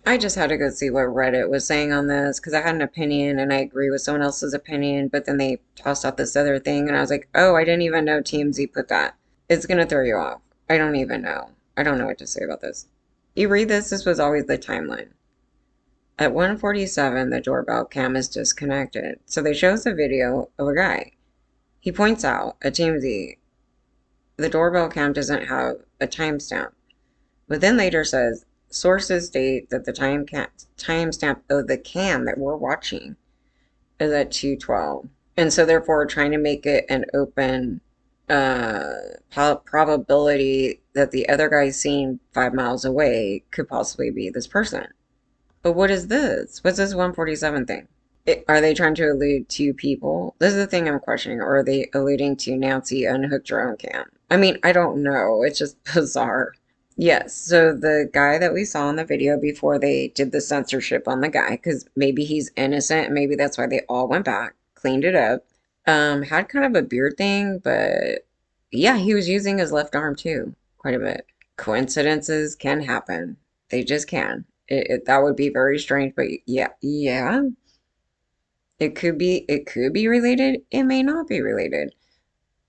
I just had to go see what Reddit was saying on this because I had an opinion and I agree with someone else's opinion, but then they tossed out this other thing and I was like, oh, I didn't even know TMZ put that. It's gonna throw you off. I don't even know. I don't know what to say about this. You read this, this was always the timeline. At 1:47, the doorbell cam is disconnected. So they show us a video of a guy. He points out at TMZ, the doorbell cam doesn't have a timestamp, but then later says, sources state that the timestamp of the cam that we're watching is at 2:12. And so therefore trying to make it an open probability that the other guy seen 5 miles away could possibly be this person. But what is this? What's this 1:47 thing? Are they trying to allude to people? This is the thing I'm questioning. Or are they alluding to Nancy unhooked her own cam? I mean, I don't know. It's just bizarre. Yes, so the guy that we saw in the video before they did the censorship on the guy, because maybe he's innocent, and maybe that's why they all went back, cleaned it up, had kind of a beard thing, but yeah, he was using his left arm too, quite a bit. Coincidences can happen. They just can. That would be very strange, but yeah, it could be related. It may not be related.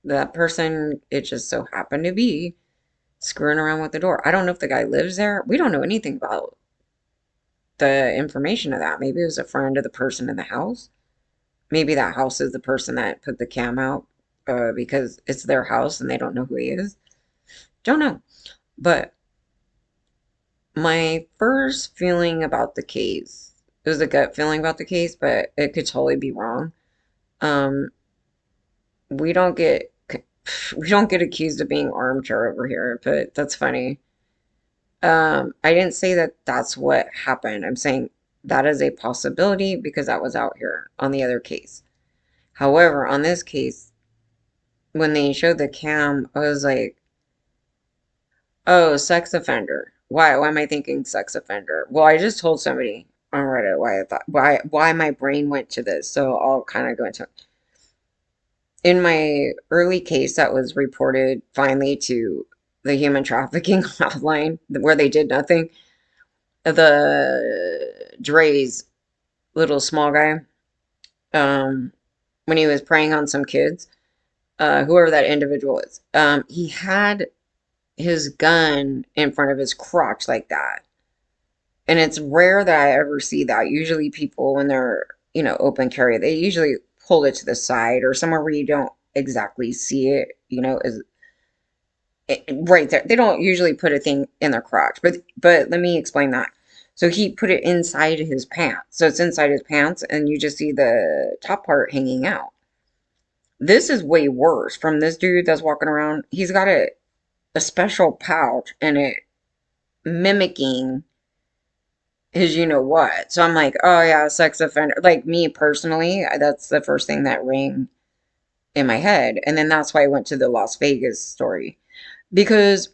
That person, it just so happened to be screwing around with the door. I don't know if the guy lives there. We don't know anything about the information of that. Maybe it was a friend of the person in the house. Maybe that house is the person that put the cam out because it's their house and they don't know who he is. Don't know. But my first feeling about the case, it was a gut feeling about the case, but it could totally be wrong. Um, we don't get we don't get accused of being armchair over here, but that's funny. I didn't say that that's what happened. I'm saying that is a possibility because that was out here on the other case. However, on this case, when they showed the cam, I was like, oh, sex offender. Why am I thinking sex offender? Well, I just told somebody on Reddit why I thought why my brain went to this. So I'll kind of go into it. In my early case that was reported finally to the human trafficking hotline where they did nothing, the Dre's little small guy, um, when he was preying on some kids, whoever that individual is, he had his gun in front of his crotch like that. And it's rare that I ever see that. Usually people, when they're, open carry, they usually pull it to the side or somewhere where you don't exactly see it, is right there. They don't usually put a thing in their crotch, but let me explain that. So he put it inside his pants. So it's inside his pants, and you just see the top part hanging out. This is way worse from this dude that's walking around. He's got a special pouch and it mimicking his you know what. So I'm like, oh yeah, sex offender. Like me personally, that's the first thing that rang in my head. And then that's why I went to the Las Vegas story. Because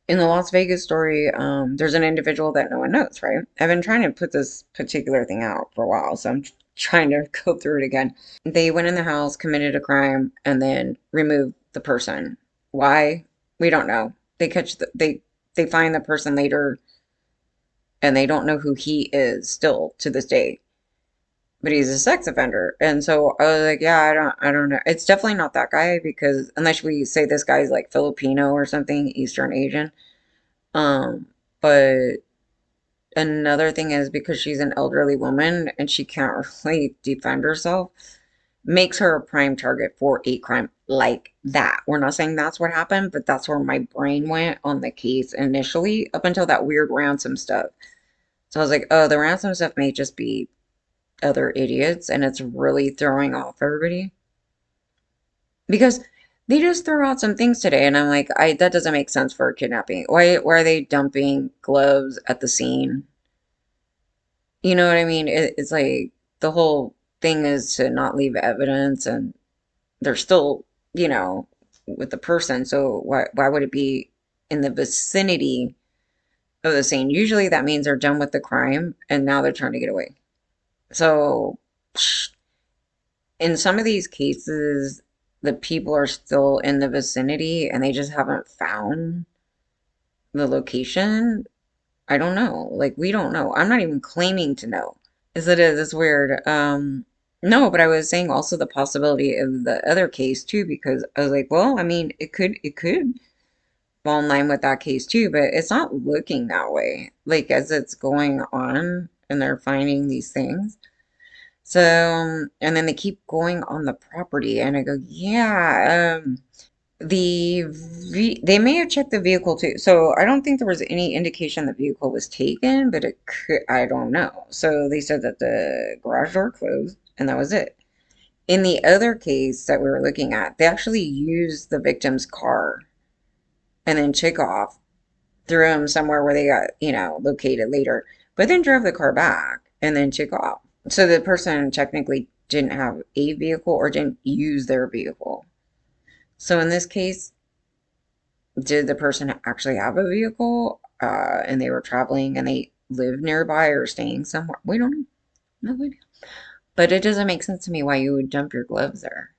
in the Las Vegas story, there's an individual that no one knows, right? I've been trying to put this particular thing out for a while, so I'm trying to go through it again. They went in the house, committed a crime, and then removed the person. Why? We don't know. They find the person later, and they don't know who he is still to this day. But he's a sex offender, and so I was like, yeah, I don't know. It's definitely not that guy because unless we say this guy's like Filipino or something, Eastern Asian. Um, but another thing is because she's an elderly woman and she can't really defend herself, makes her a prime target for a crime like that. We're not saying that's what happened, but that's where my brain went on the case initially, up until that weird ransom stuff. So I was like, oh, the ransom stuff may just be other idiots and it's really throwing off everybody. Because they just threw out some things today and I'm like, I that doesn't make sense for a kidnapping. Why are they dumping gloves at the scene? You know what I mean? It's like the whole thing is to not leave evidence and they're still, with the person. So why would it be in the vicinity of the scene? Usually that means they're done with the crime and now they're trying to get away. So in some of these cases, the people are still in the vicinity and they just haven't found the location. I don't know. Like, we don't know. I'm not even claiming to know. Is it is, it's weird. No, but I was saying also the possibility of the other case too, because I was like, well, I mean, it could fall in line with that case too, but it's not looking that way. Like as it's going on and they're finding these things. So, and then they keep going on the property, and I go, yeah, they may have checked the vehicle too. So I don't think there was any indication the vehicle was taken, but it could, I don't know. So they said that the garage door closed, and that was it. In the other case that we were looking at, they actually used the victim's car and then took off, threw him somewhere where they got, located later, but then drove the car back and then took off. So the person technically didn't have a vehicle or didn't use their vehicle. So in this case, did the person actually have a vehicle and they were traveling and they lived nearby or staying somewhere? We don't know. No idea. But it doesn't make sense to me why you would dump your gloves there.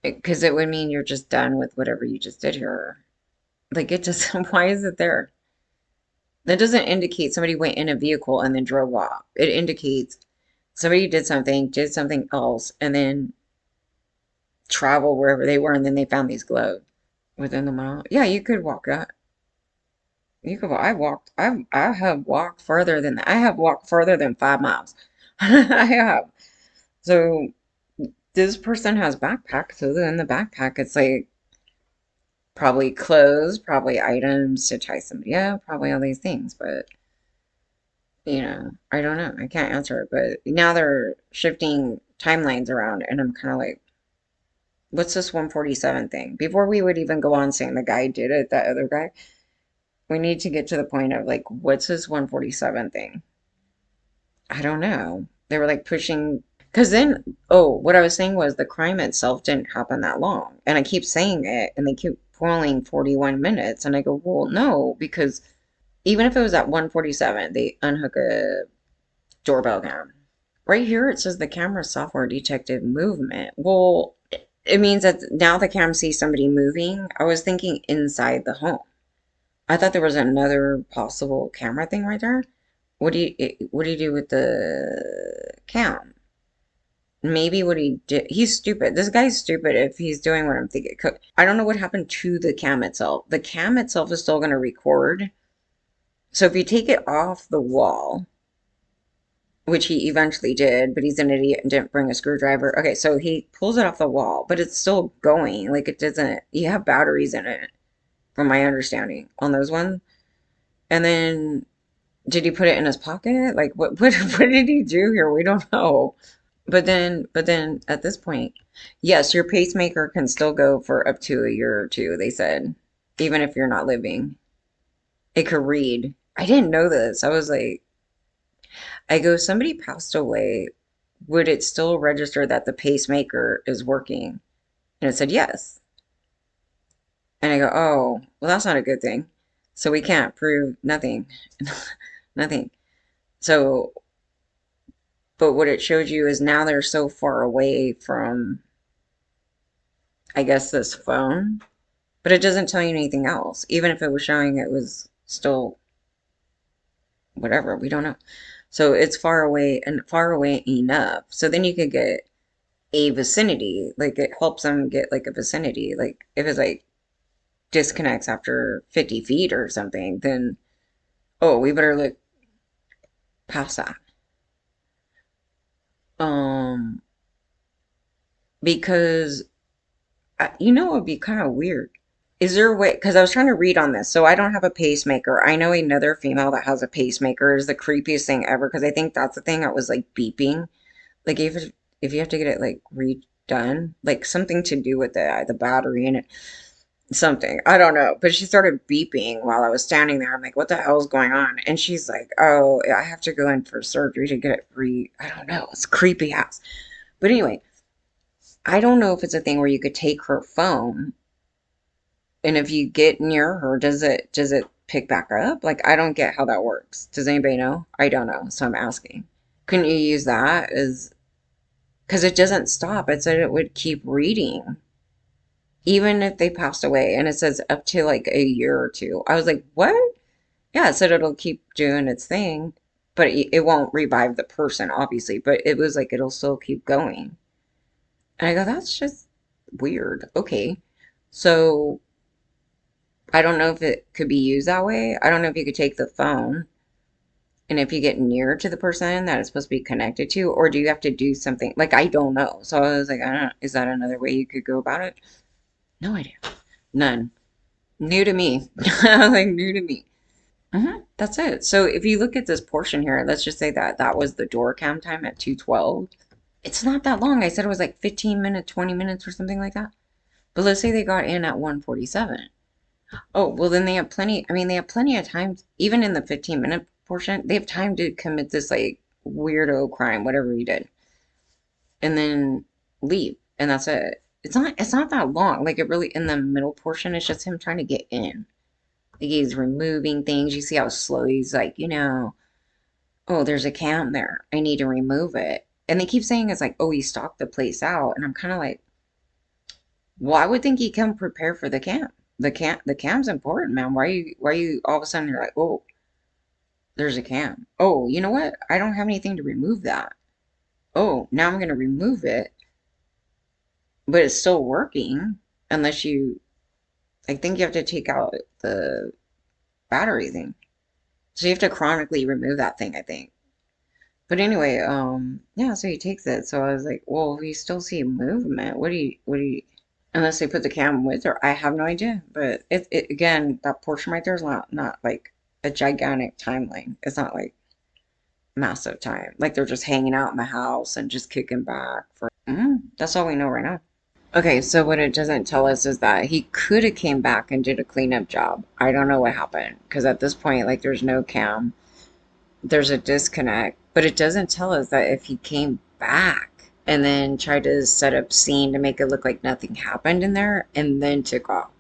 Because it would mean you're just done with whatever you just did here. Like, it just, why is it there? That doesn't indicate somebody went in a vehicle and then drove off. It indicates somebody did something else, and then traveled wherever they were, and then they found these gloves within the mile. Yeah, you could walk that. You could. I have walked further than that. I have walked further than 5 miles. I have. So this person has backpack. So in the backpack, it's like probably clothes, probably items to tie somebody up, probably all these things. But I don't know. I can't answer it. But now they're shifting timelines around, and I'm kind of like, what's this 147 thing? Before we would even go on saying the guy did it, that other guy, we need to get to the point of like, what's this 147 thing? I don't know. They were like pushing, because then, oh, what I was saying was the crime itself didn't happen that long. And I keep saying it, and they keep pulling 41 minutes. And I go, well, no, because even if it was at 147, they unhook a doorbell cam. Right here, it says the camera software detected movement. Well, it means that now the cam sees somebody moving. I was thinking inside the home. I thought there was another possible camera thing right there. What do you do with the cam? Maybe what he did, he's stupid. This guy's stupid if he's doing what I'm thinking. I don't know what happened to the cam itself. The cam itself is still going to record. So if you take it off the wall, which he eventually did, but he's an idiot and didn't bring a screwdriver. Okay, so he pulls it off the wall, but it's still going. Like it doesn't, you have batteries in it, from my understanding, on those ones. And then did he put it in his pocket? Like what did he do here? We don't know. But then at this point, yes, your pacemaker can still go for up to a year or two, they said, even if you're not living. It could read. I didn't know this. I was like, I go, somebody passed away. Would it still register that the pacemaker is working? And it said yes. And I go, oh, well, that's not a good thing. So we can't prove nothing. Nothing. So, but what it showed you is now they're so far away from, I guess, this phone, but it doesn't tell you anything else. Even if it was showing it was still whatever, we don't know. So it's far away and far away enough. So then you could get a vicinity. Like it helps them get like a vicinity. Like if it's like disconnects after 50 feet or something, then oh, we better look past that. Um, because it would be kind of weird. Is there a way? Because I was trying to read on this, so I don't have a pacemaker. I know another female that has a pacemaker is the creepiest thing ever because I think that's the thing that was like beeping. Like if you have to get it like redone, like something to do with the battery in it, something. I don't know. But she started beeping while I was standing there. I'm like, what the hell's going on? And she's like, oh, I have to go in for surgery to get it I don't know. It's creepy ass. But anyway, I don't know if it's a thing where you could take her phone and if you get near her, does it pick back up? Like I don't get how that works. Does anybody know? I don't know. So I'm asking. Couldn't you use that as because it doesn't stop. It said it would keep reading even if they passed away, and it says up to like a year or two. I was like, what? Yeah, it said it'll keep doing its thing, but it won't revive the person, obviously. But it was like it'll still keep going. And I go, that's just weird. Okay. So I don't know if it could be used that way. I don't know if you could take the phone and if you get near to the person that it's supposed to be connected to, or do you have to do something? Like, I don't know. So I was like, I don't, is that another way you could go about it? No idea. None. New to me. Like, new to me. That's it. So if you look at this portion here, let's just say that that was the door cam time at 2:12. It's not that long. I said it was like 15 minutes, 20 minutes or something like that. But let's say they got in at 1:47. Oh, well, then they have plenty. I mean, they have plenty of time, even in the 15-minute portion, they have time to commit this like weirdo crime, whatever he did, and then leave. And that's it. It's not that long. Like it really, in the middle portion, it's just him trying to get in. Like he's removing things. You see how slow he's like, oh, there's a cam there. I need to remove it. And they keep saying it's like, oh, he stalked the place out. And I'm kind of like, well, I would think he'd come prepared for the cam. The cam's important, man. Why you all of a sudden you're like, oh, there's a cam. Oh, you know what? I don't have anything to remove that. Oh, now I'm gonna remove it, but it's still working unless I think you have to take out the battery thing. So you have to chronically remove that thing, I think. But anyway, yeah, so he takes it. So I was like, well, we still see movement. What do you, unless they put the cam with her, I have no idea. But it again, that portion right there is not like a gigantic timeline. It's not like massive time. Like they're just hanging out in the house and just kicking back for. That's all we know right now. Okay, so what it doesn't tell us is that he could have came back and did a cleanup job. I don't know what happened because at this point, like, there's no cam. There's a disconnect, but it doesn't tell us that if he came back and then tried to set up scene to make it look like nothing happened in there and then took off.